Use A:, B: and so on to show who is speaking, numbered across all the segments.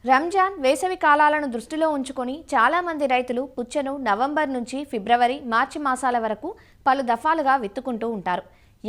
A: రంజాన్ వేసవి కాలాలను దృష్టిలో ఉంచుకొని చాలామంది రైతులు పుచ్చను నవంబర్ నుంచి ఫిబ్రవరి మార్చి మాసాల వరకు పలు దఫాలుగా విత్తుకుంటూ ఉంటారు.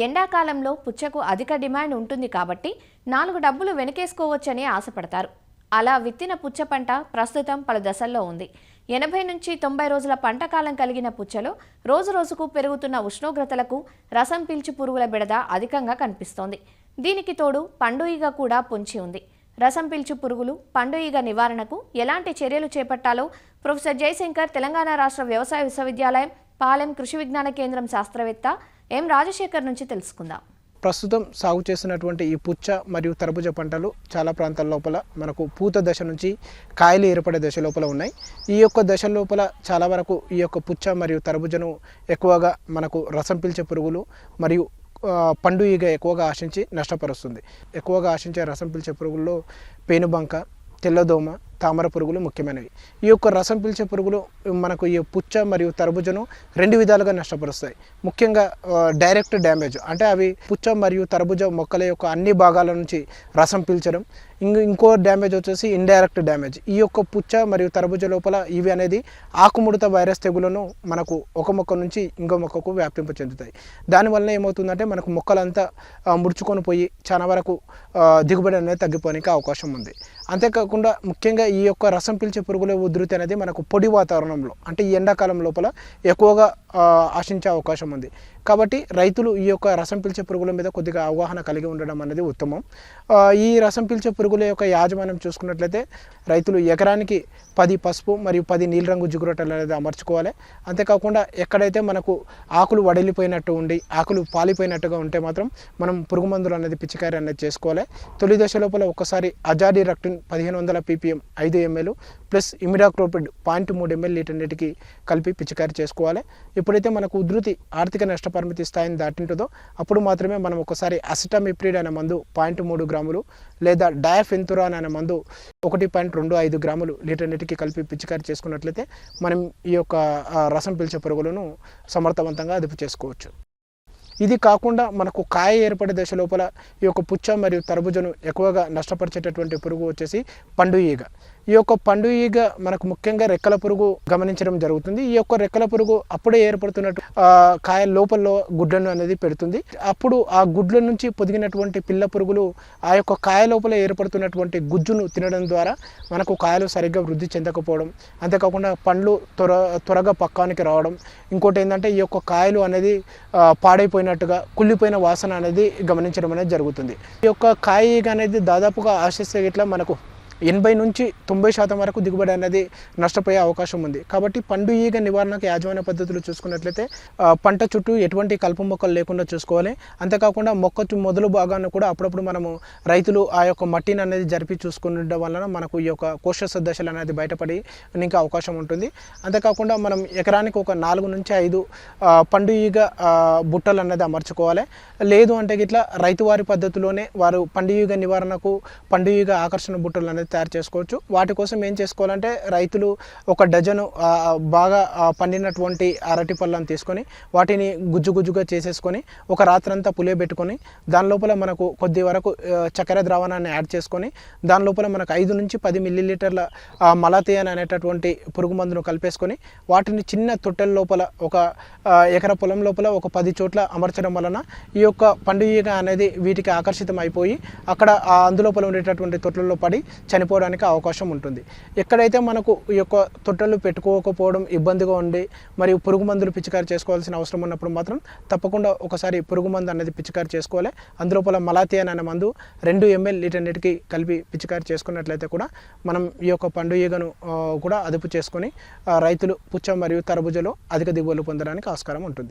A: ఎండాకాలంలో పుచ్చకు అధిక డిమాండ్ ఉంటుంది కాబట్టి 4 డబ్బులు వెనకేసుకోవచ్చని ఆశపడతారు. అలా విత్తిన పుచ్చ పంట ప్రస్తుతం పలు దశల్లో ఉంది. 80 నుంచి 90 రోజుల పంట కాలం కలిగిన పుచ్చలో రోజురోజుకు పెరుగుతున్న ఉష్ణోగ్రతలకు రసం పీల్చు పురుగుల బెడద అధికంగా కనిపిస్తోంది. దీనికి తోడు పండు ఈగ కూడా పొంచి ఉంది. రసం పీల్చు పురుగులు, పండు ఈగ నివారణకు ఎలాంటి చర్యలు చేపట్టాలో ప్రొఫెసర్ జయశంకర్ తెలంగాణ రాష్ట్ర వ్యవసాయ విశ్వవిద్యాలయం పాలెం కృషి విజ్ఞాన కేంద్రం శాస్త్రవేత్త ఎం రాజశేఖర్ నుంచి తెలుసుకుందాం.
B: ప్రస్తుతం సాగు చేస్తున్నటువంటి ఈ పుచ్చ మరియు తర్బూజ పంటలు చాలా ప్రాంతాల లోపల మనకు పూత దశ నుంచి కాయలు ఏర్పడే దశ లోపల ఉన్నాయి. ఈ యొక్క దశ లోపల చాలా వరకు ఈ యొక్క పుచ్చ మరియు తర్బూజను ఎక్కువగా మనకు రసం పీల్చే పురుగులు మరియు పండు ఈగ ఎక్కువగా ఆశించి నష్టపరుస్తుంది. ఎక్కువగా ఆశించే రసం పీల్చే పురుగుల్లో పేనుబంక, తెల్లదోమ, తామర పురుగులు ముఖ్యమైనవి. ఈ యొక్క రసం పీల్చే పురుగులు మనకు ఈ పుచ్చ మరియు తర్బూజను 2 విధాలుగా నష్టపరుస్తాయి. ముఖ్యంగా డైరెక్ట్ డ్యామేజ్ అంటే అవి పుచ్చ మరియు తర్బూజ మొక్కల యొక్క అన్ని భాగాల నుంచి రసం పీల్చడం. ఇంకో డ్యామేజ్ వచ్చేసి ఇండైరెక్ట్ డ్యామేజ్. ఈ యొక్క పుచ్చ మరియు తర్బూజ లోపల ఇవి అనేది ఆకుముడత వైరస్ తెగులను మనకు ఒక మొక్క నుంచి ఇంకో మొక్కకు వ్యాపింప చెందుతాయి. దానివల్ల ఏమవుతుందంటే మనకు మొక్కలంతా ముడుచుకొని పోయి చాలా వరకు దిగుబడి అనేది తగ్గిపోవడానికి అవకాశం ఉంది. అంతేకాకుండా ముఖ్యంగా ఈ యొక్క రసం పీల్చే పురుగుల ఉధృతి అనేది మనకు పొడి వాతావరణంలో అంటే ఈ ఎండాకాలం లోపల ఎక్కువగా ఆశించే అవకాశం ఉంది. కాబట్టి రైతులు ఈ యొక్క రసం పీల్చే పురుగుల మీద కొద్దిగా అవగాహన కలిగి ఉండడం అనేది ఉత్తమం. ఈ రసం పీల్చే పురుగుల యొక్క యాజమాన్యం చూసుకున్నట్లయితే రైతులు ఎకరానికి 10 పసుపు మరియు 10 నీలిరంగు జిగురొట్టలు అనేది అమర్చుకోవాలి. అంతేకాకుండా ఎక్కడైతే మనకు ఆకులు వడిలిపోయినట్టు ఉండి ఆకులు పాలిపోయినట్టుగా ఉంటే మాత్రం మనం పురుగు మందులు అనేది పిచికారి అనేది చేసుకోవాలి. తొలి దశ లోపల ఒకసారి azadirachtin 1500 ppm 5 ml plus imidacloprid 0.3 ml litre నీటికి కలిపి పిచికారి చేసుకోవాలి. ఎప్పుడైతే మనకు ఉధృతి ఆర్థిక నష్టపరిమితి స్థాయిని దాటింటుందో అప్పుడు మాత్రమే మనం ఒకసారి అసిటమిప్రిడ్ అనే మందు 0.3 గ్రాములు లేదా డయాఫెన్తురాన్ అనే మందు 1.25 గ్రాములు లీటర్ నీటికి కలిపి పిచికారి చేసుకున్నట్లయితే మనం ఈ యొక్క రసం పీల్చే పురుగులను సమర్థవంతంగా అదుపు చేసుకోవచ్చు. ఇది కాకుండా మనకు కాయ ఏర్పడే దశ లోపల ఈ యొక్క పుచ్చ మరియు తర్బూజను ఎక్కువగా నష్టపరిచేటటువంటి పురుగు వచ్చేసి పండు ఈగ. ఈ యొక్క పండు ఈగ మనకు ముఖ్యంగా రెక్కల పురుగు గమనించడం జరుగుతుంది. ఈ యొక్క రెక్కల పురుగు అప్పుడే ఏర్పడుతున్నట్టు కాయ లోపల గుడ్లను అనేది పెడుతుంది. అప్పుడు ఆ గుడ్ల నుంచి పొదిగినటువంటి పిల్ల పురుగులు ఆ యొక్క కాయ లోపల ఏర్పడుతున్నటువంటి గుజ్జును తినడం ద్వారా మనకు కాయలు సరిగ్గా వృద్ధి చెందకపోవడం, అంతేకాకుండా పండ్లు త్వరగా పక్కానికి రావడం, ఇంకోటి ఏంటంటే ఈ యొక్క కాయలు అనేది పాడైపోయినట్టుగా కుళ్ళిపోయిన వాసన అనేది గమనించడం అనేది జరుగుతుంది. ఈ యొక్క కాయ ఈగ అనేది దాదాపుగా ఆశిస్తే ఇట్లా మనకు 80 నుంచి 90% వరకు దిగుబడి అనేది నష్టపోయే అవకాశం ఉంది. కాబట్టి పండు ఈగ నివారణకు యాజమాన్య పద్ధతులు చూసుకున్నట్లయితే పంట చుట్టూ ఎటువంటి కలుపు మొక్కలు లేకుండా చూసుకోవాలి. అంతేకాకుండా మొక్క మొదలు భాగాన్ని కూడా అప్పుడప్పుడు మనము రైతులు ఆ యొక్క మట్టిని అనేది జరిపి చూసుకునడం వలన మనకు ఈ యొక్క కోశ దశలు అనేది బయటపడి ఇంకా అవకాశం ఉంటుంది. అంతేకాకుండా మనం ఎకరానికి ఒక 4 నుంచి 5 పండు ఈగ బుట్టలు అనేది అమర్చుకోవాలి. లేదు అంటే ఇట్లా రైతువారి పద్ధతిలోనే వారు పండు ఈగ నివారణకు పండు ఈగ ఆకర్షణ బుట్టలు అనేది తయారు చేసుకోవచ్చు. వాటి కోసం ఏం చేసుకోవాలంటే రైతులు ఒక డజను బాగా పండినటువంటి అరటి పళ్ళను తీసుకొని వాటిని గుజ్జుగా చేసేసుకొని ఒక రాత్రంతా పులియబెట్టుకొని దాని లోపల మనకు కొద్ది వరకు చక్కెర ద్రావణాన్ని యాడ్ చేసుకొని దాని లోపల మనకు 5 నుంచి 10 మిల్లీలీటర్ల మలాథియాన్ అనేటటువంటి పురుగు మందును కలిపేసుకొని వాటిని చిన్న తొట్టెల లోపల ఒక ఎకర పొలం లోపల ఒక 10 చోట్ల అమర్చడం వలన ఈ యొక్క పండు ఈగ అనేది వీటికి ఆకర్షితం అయిపోయి అక్కడ అందులోపల ఉండేటటువంటి తొట్టెల్లో పడి చనిపోవడానికి అవకాశం ఉంటుంది. ఎక్కడైతే మనకు ఈ యొక్క తొట్టెలు పెట్టుకోకపోవడం ఇబ్బందిగా ఉండి మరియు పురుగు మందులు పిచికారి చేసుకోవాల్సిన అవసరం ఉన్నప్పుడు మాత్రం తప్పకుండా ఒకసారి పురుగు మందు అనేది పిచికారి చేసుకోవాలి. అందులోపల మలాథియాన్ అనే మందు 2 ml లీటర్ నీటికి కలిపి పిచికారి చేసుకున్నట్లయితే కూడా మనం ఈ యొక్క పండు ఈగను కూడా అదుపు చేసుకొని రైతులు పుచ్చ మరియు తర్బూజలో అధిక దిగుబడులు పొందడానికి ఆస్కారం ఉంటుంది.